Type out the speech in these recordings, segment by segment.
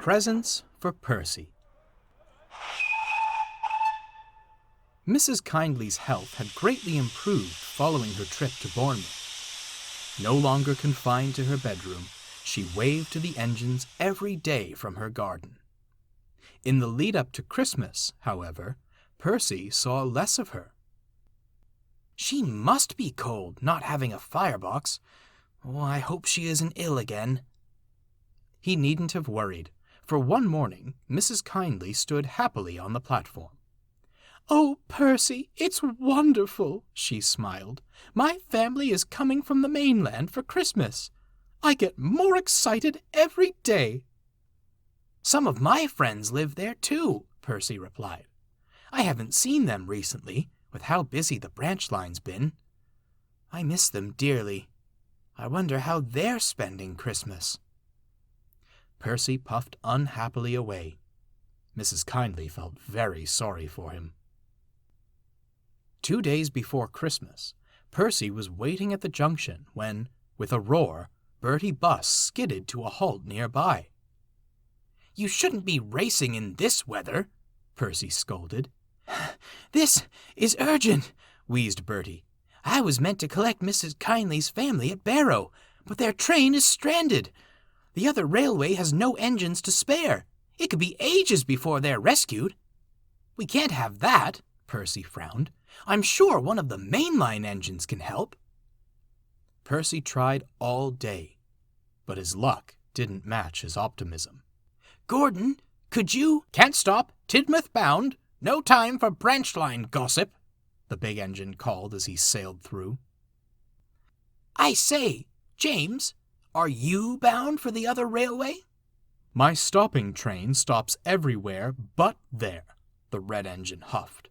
Presents for Percy. Mrs. Kyndley's health had greatly improved following her trip to Bournemouth. No longer confined to her bedroom, she waved to the engines every day from her garden. In the lead-up to Christmas, however, Percy saw less of her. "She must be cold, not having a firebox. Oh, I hope she isn't ill again." He needn't have worried, for one morning Mrs. Kyndley stood happily on the platform. "Oh, Percy, it's wonderful," she smiled. "My family is coming from the mainland for Christmas. I get more excited every day." "Some of my friends live there too," Percy replied. "I haven't seen them recently, with how busy the branch line's been. I miss them dearly. I wonder how they're spending Christmas." Percy puffed unhappily away. Mrs. Kyndley felt very sorry for him. 2 days before Christmas, Percy was waiting at the junction when, with a roar, Bertie's bus skidded to a halt nearby. "You shouldn't be racing in this weather," Percy scolded. "This is urgent," wheezed Bertie. "I was meant to collect Mrs. Kyndley's family at Barrow, but their train is stranded. The other railway has no engines to spare. It could be ages before they're rescued." "We can't have that," Percy frowned. "I'm sure one of the mainline engines can help." Percy tried all day, but his luck didn't match his optimism. "Gordon, could you—" "Can't stop. Tidmouth bound. No time for branch line gossip," the big engine called as he sailed through. "I say, James, are you bound for the other railway?" "My stopping train stops everywhere but there," the red engine huffed.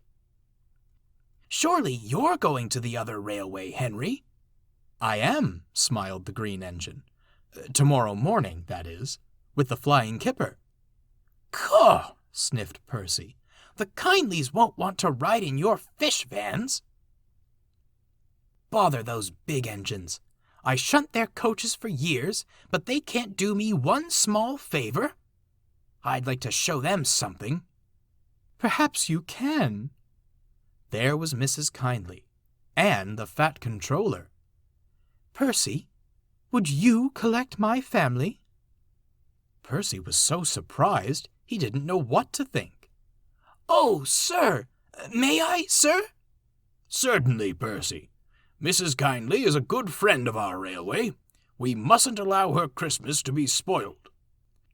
"Surely you're going to the other railway, Henry." "I am," smiled the green engine. "Tomorrow morning, that is, with the flying kipper." "Caw!" sniffed Percy. "The Kyndleys won't want to ride in your fish vans." "Bother those big engines. I shunt their coaches for years, but they can't do me one small favor. I'd like to show them something." "Perhaps you can." There was Mrs. Kyndley, and the fat controller. "Percy, would you collect my family?" Percy was so surprised he didn't know what to think. "Oh, sir! May I, sir?" "Certainly, Percy. Mrs. Kyndley is a good friend of our railway. We mustn't allow her Christmas to be spoiled.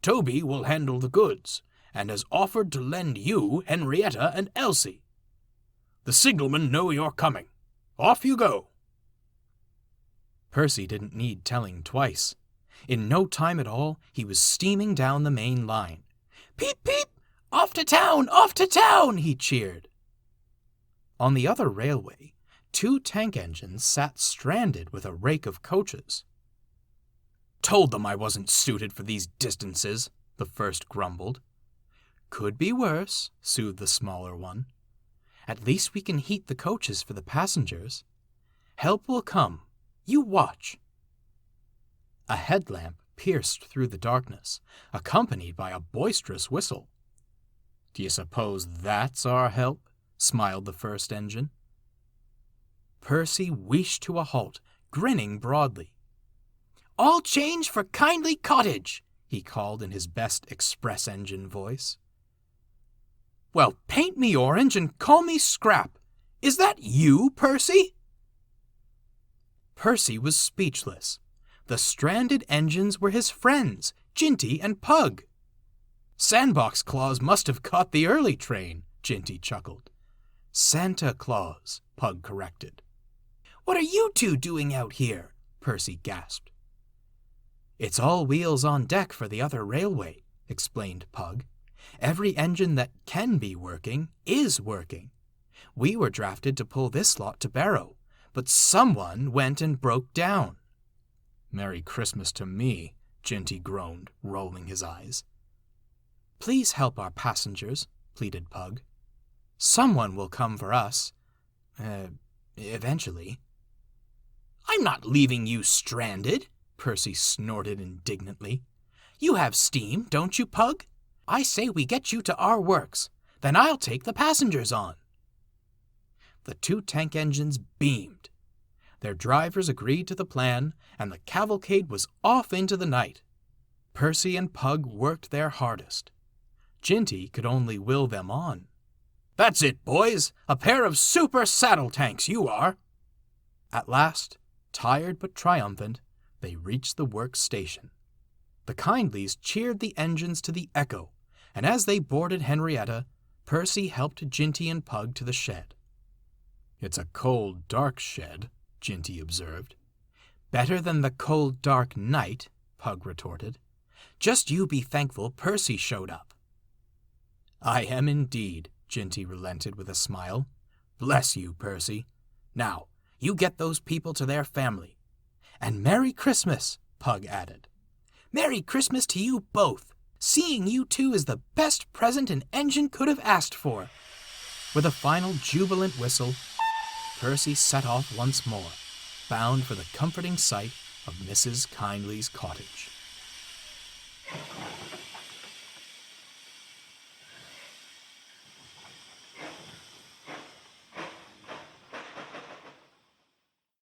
Toby will handle the goods, and has offered to lend you Henrietta and Elsie. The signalmen know you're coming. Off you go." Percy didn't need telling twice. In no time at all, he was steaming down the main line. "Peep, peep! Off to town!" he cheered. On the other railway, 2 tank engines sat stranded with a rake of coaches. "Told them I wasn't suited for these distances," the first grumbled. "Could be worse," soothed the smaller one. "At least we can heat the coaches for the passengers. Help will come. You watch." A headlamp pierced through the darkness, accompanied by a boisterous whistle. "Do you suppose that's our help?" smiled the first engine. Percy wheeshed to a halt, grinning broadly. "All change for Kyndley Cottage," he called in his best express engine voice. "Well, paint me orange and call me Scrap. Is that you, Percy?" Percy was speechless. The stranded engines were his friends, Ginty and Pug. "Sandbox Claus must have caught the early train," Ginty chuckled. "Santa Claus," Pug corrected. "What are you two doing out here?" Percy gasped. "It's all wheels on deck for the other railway," explained Pug. "Every engine that can be working is working. We were drafted to pull this lot to Barrow, but someone went and broke down." "Merry Christmas to me," Ginty groaned, rolling his eyes. "Please help our passengers," pleaded Pug. "Someone will come for us. Eventually." "I'm not leaving you stranded," Percy snorted indignantly. You have steam, don't you, Pug? I say we get you to our works. Then I'll take the passengers on." The 2 tank engines beamed. Their drivers agreed to the plan, and the cavalcade was off into the night. Percy and Pug worked their hardest. Ginty could only will them on. "That's it, boys! A pair of super saddle tanks you are!" At last, tired but triumphant, they reached the works station. The Kyndleys cheered the engines to the echo, and as they boarded Henrietta, Percy helped Ginty and Pug to the shed. "It's a cold, dark shed," Ginty observed. "Better than the cold, dark night," Pug retorted. "Just you be thankful Percy showed up." "I am indeed," Ginty relented with a smile. "Bless you, Percy. Now, you get those people to their family. And Merry Christmas," Pug added. "Merry Christmas to you both. Seeing you two is the best present an engine could have asked for." With a final jubilant whistle, Percy set off once more, bound for the comforting sight of Mrs. Kyndley's cottage.